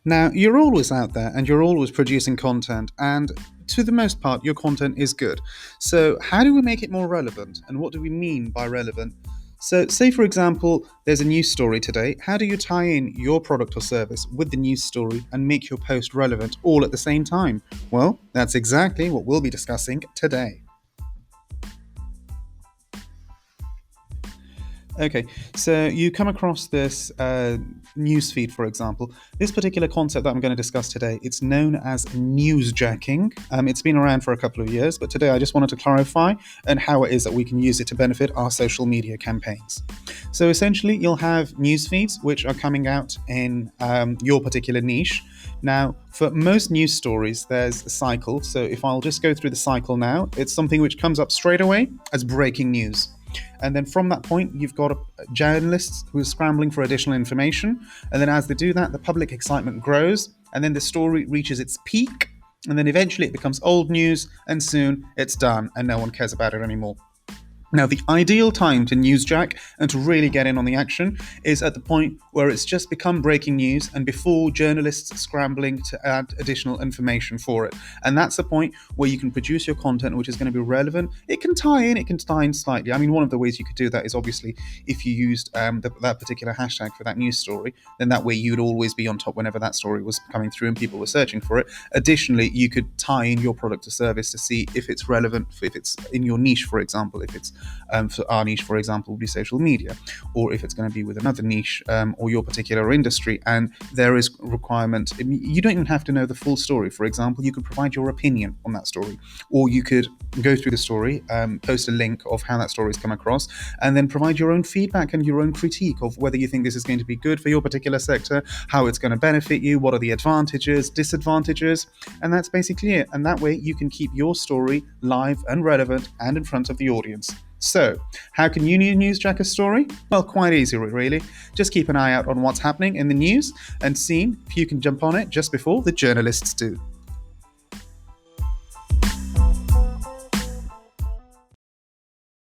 Now, you're always out there and you're always producing content, and to the most part, your content is good. So, how do we make it more relevant? And what do we mean by relevant? So, say for example, there's a news story today. How do you tie in your product or service with the news story and make your post relevant all at the same time? Well, that's exactly what we'll be discussing today. Okay, so you come across this news feed, for example. This particular concept that I'm going to discuss today, it's known as newsjacking. It's been around for a couple of years, but today I just wanted to clarify and how it is that we can use it to benefit our social media campaigns. So essentially, you'll have news feeds which are coming out in your particular niche. Now, for most news stories, there's a cycle. So if I'll just go through the cycle now, it's something which comes up straight away as breaking news. And then from that point, you've got journalists who are scrambling for additional information. And then as they do that, the public excitement grows. And then the story reaches its peak. And then eventually it becomes old news. And soon it's done and no one cares about it anymore. Now, the ideal time to newsjack and to really get in on the action is at the point where it's just become breaking news and before journalists are scrambling to add additional information for it. And that's the point where you can produce your content which is going to be relevant. It can tie in slightly. I mean, one of the ways you could do that is obviously if you used that particular hashtag for that news story, then that way you'd always be on top whenever that story was coming through and people were searching for it. Additionally, you could tie in your product or service to see if it's relevant, if it's in your niche, for example, if it's for our niche, for example, would be social media, or if it's going to be with another niche or your particular industry, and there is requirement. You don't even have to know the full story. For example, you could provide your opinion on that story, or you could go through the story, post a link of how that story has come across, and then provide your own feedback and your own critique of whether you think this is going to be good for your particular sector, how it's going to benefit you, what are the advantages, disadvantages, and that's basically it. And that way you can keep your story live and relevant and in front of the audience. So, how can you newsjack a story? Well, quite easy, really. Just keep an eye out on what's happening in the news and see if you can jump on it just before the journalists do.